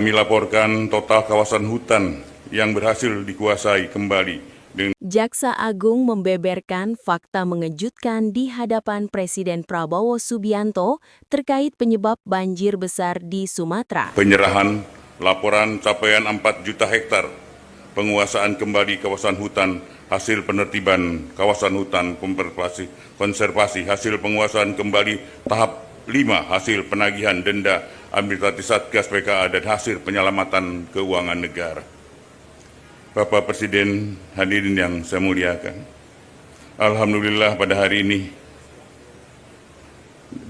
Kami laporkan total kawasan hutan yang berhasil dikuasai kembali dengan Jaksa Agung membeberkan fakta mengejutkan di hadapan Presiden Prabowo Subianto terkait penyebab banjir besar di Sumatera. penyerahan laporan capaian 4 juta hektar penguasaan kembali kawasan hutan hasil penertiban kawasan hutan konservasi hasil penguasaan kembali tahap 5 hasil penagihan denda administratif Satgas PKA dan hasil penyelamatan keuangan negara. Bapak Presiden, hadirin yang saya muliakan, alhamdulillah pada hari ini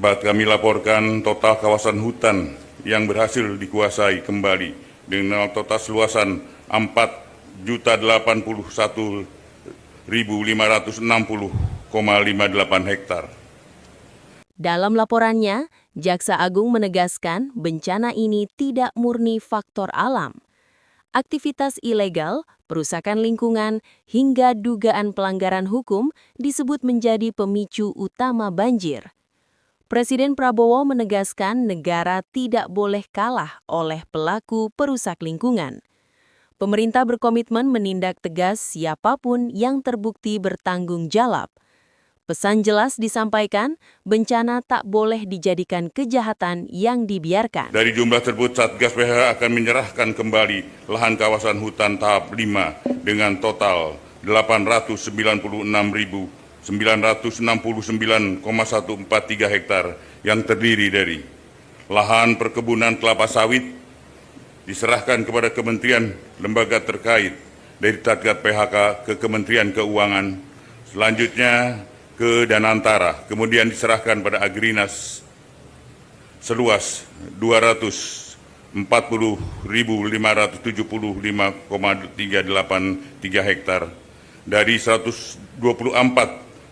kami laporkan total kawasan hutan yang berhasil dikuasai kembali dengan total luasan 4.081.560,58 hektar. Dalam laporannya, Jaksa Agung menegaskan bencana ini tidak murni faktor alam. Aktivitas ilegal, perusakan lingkungan, hingga dugaan pelanggaran hukum disebut menjadi pemicu utama banjir. Presiden Prabowo menegaskan negara tidak boleh kalah oleh pelaku perusak lingkungan. Pemerintah berkomitmen menindak tegas siapapun yang terbukti bertanggung jawab. Pesan jelas disampaikan, bencana tak boleh dijadikan kejahatan yang dibiarkan. Dari jumlah tersebut, Satgas PKA akan menyerahkan kembali lahan kawasan hutan tahap 5 dengan total 896.969,143 hektar yang terdiri dari lahan perkebunan kelapa sawit diserahkan kepada kementerian lembaga terkait dari Satgas PKA ke Kementerian Keuangan, selanjutnya ke Danantara, kemudian diserahkan pada Agrinas seluas 240.575,383 hektar dari 124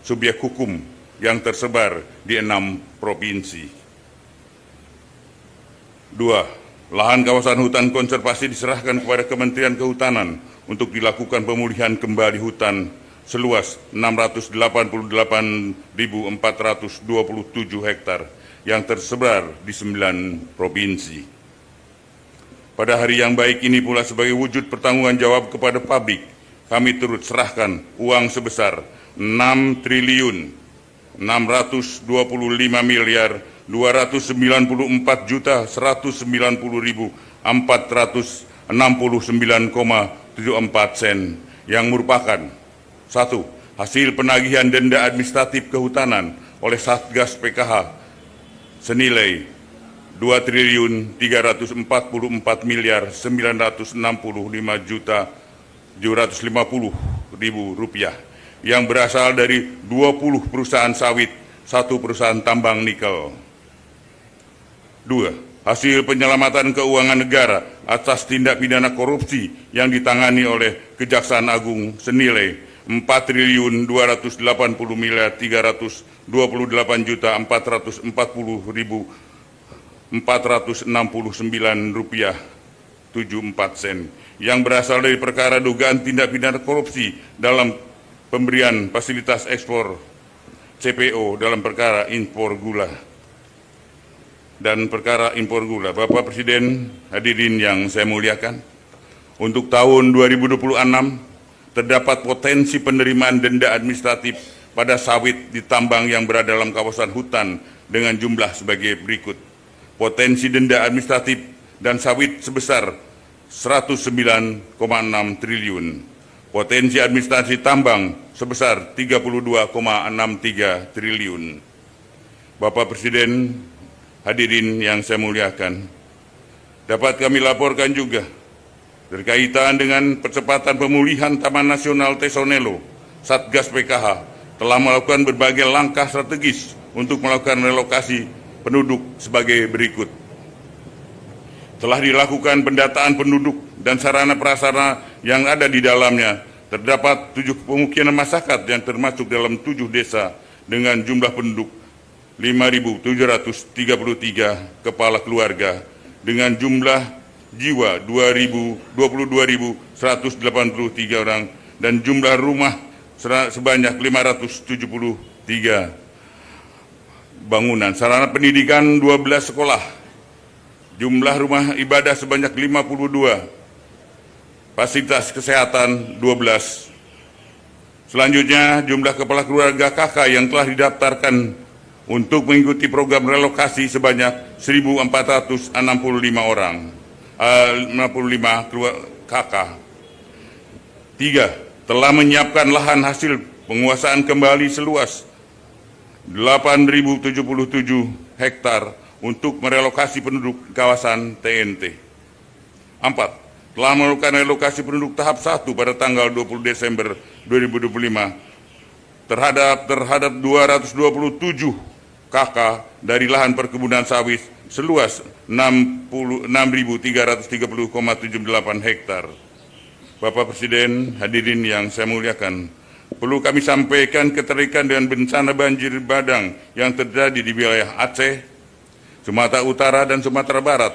subjek hukum yang tersebar di 6 provinsi. 2. Lahan kawasan hutan konservasi diserahkan kepada Kementerian Kehutanan untuk dilakukan pemulihan kembali hutan seluas 688.427 hektar yang tersebar di 9 provinsi. Pada hari yang baik ini pula sebagai wujud pertanggunggan jawab kepada publik, kami turut serahkan uang sebesar 6.255.290.469,74 sen yang merupakan 1. Hasil penagihan denda administratif kehutanan oleh Satgas PKH senilai 2.965.750.000 rupiah yang berasal dari 20 perusahaan sawit, 1 perusahaan tambang nikel. 2. Hasil penyelamatan keuangan negara atas tindak pidana korupsi yang ditangani oleh Kejaksaan Agung senilai 4.288.340.469 rupiah 74 sen yang berasal dari perkara dugaan tindak pidana korupsi dalam pemberian fasilitas ekspor CPO dalam perkara impor gula dan perkara impor gula. Bapak Presiden, hadirin yang saya muliakan, untuk tahun 2026 terdapat potensi penerimaan denda administratif pada sawit di tambang yang berada dalam kawasan hutan dengan jumlah sebagai berikut. Potensi denda administratif dan sawit sebesar 109,6 triliun. Potensi administrasi tambang sebesar 32,63 triliun. Bapak Presiden, hadirin yang saya muliakan, dapat kami laporkan juga berkaitan dengan percepatan pemulihan Taman Nasional Tesonelo, Satgas PKH telah melakukan berbagai langkah strategis untuk melakukan relokasi penduduk sebagai berikut. Telah dilakukan pendataan penduduk dan sarana prasarana yang ada di dalamnya. Terdapat 7 pemukiman masyarakat yang termasuk dalam 7 desa dengan jumlah penduduk 5.733 kepala keluarga dengan jumlah jiwa 22.183 orang dan jumlah rumah sebanyak 573 bangunan. Sarana pendidikan 12 sekolah jumlah rumah ibadah sebanyak 52, fasilitas kesehatan 12. Selanjutnya, jumlah kepala keluarga KK yang telah didaftarkan untuk mengikuti program relokasi sebanyak 1.465 orang, 65 KK. 3. Telah menyiapkan lahan hasil penguasaan kembali seluas 8.077 hektar untuk merelokasi penduduk kawasan TNT. 4. Telah melakukan relokasi penduduk tahap 1 pada tanggal 20 Desember 2025 terhadap 227 KK dari lahan perkebunan sawit seluas 6.330,78 hektar. Bapak Presiden, hadirin yang saya muliakan, perlu kami sampaikan keterkaitan dengan bencana banjir bandang yang terjadi di wilayah Aceh, Sumatera Utara, dan Sumatera Barat.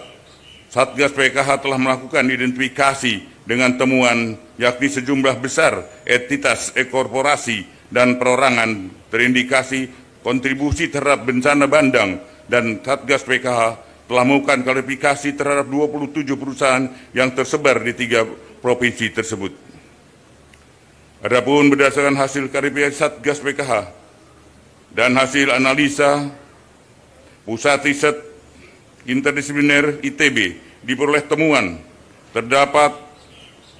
Satgas PKH telah melakukan identifikasi dengan temuan yakni sejumlah besar entitas korporasi dan perorangan terindikasi kontribusi terhadap bencana bandang, dan Satgas PKH telah melakukan klarifikasi terhadap 27 perusahaan yang tersebar di 3 provinsi tersebut. Adapun berdasarkan hasil klarifikasi Satgas PKH dan hasil analisa Pusat Riset Interdisipliner ITB, diperoleh temuan terdapat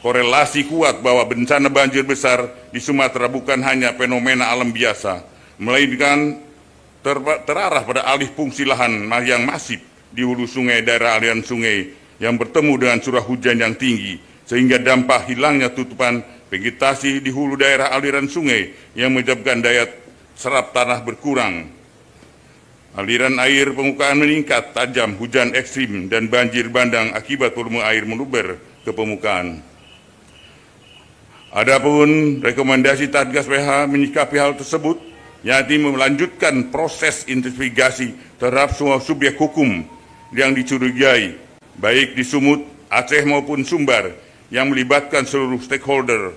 korelasi kuat bahwa bencana banjir besar di Sumatera bukan hanya fenomena alam biasa, melainkan terarah pada alih fungsi lahan yang masif di hulu sungai daerah aliran sungai yang bertemu dengan curah hujan yang tinggi, sehingga dampak hilangnya tutupan vegetasi di hulu daerah aliran sungai yang menyebabkan daya serap tanah berkurang. Aliran air permukaan meningkat tajam, hujan ekstrim, dan banjir bandang akibat volume air meluber ke permukaan. Adapun rekomendasi Satgas PKH menyikapi hal tersebut, yakni melanjutkan proses investigasi terhadap semua subjek hukum yang dicurigai, baik di Sumut, Aceh maupun Sumbar, yang melibatkan seluruh stakeholder.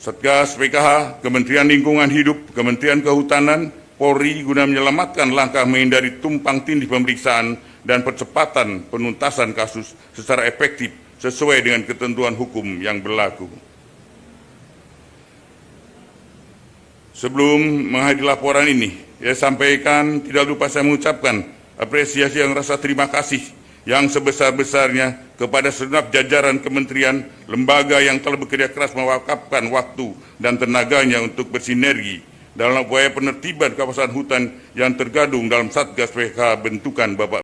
Satgas PKH, Kementerian Lingkungan Hidup, Kementerian Kehutanan, Polri guna menyelamatkan langkah menghindari tumpang tindih pemeriksaan dan percepatan penuntasan kasus secara efektif sesuai dengan ketentuan hukum yang berlaku. Sebelum menghadiri laporan ini, saya sampaikan tidak lupa saya mengucapkan apresiasi yang rasa terima kasih yang sebesar-besarnya kepada segenap jajaran kementerian, lembaga yang telah bekerja keras mewakafkan waktu dan tenaganya untuk bersinergi dalam upaya penertiban kawasan hutan yang tergabung dalam Satgas PKH bentukan Bapak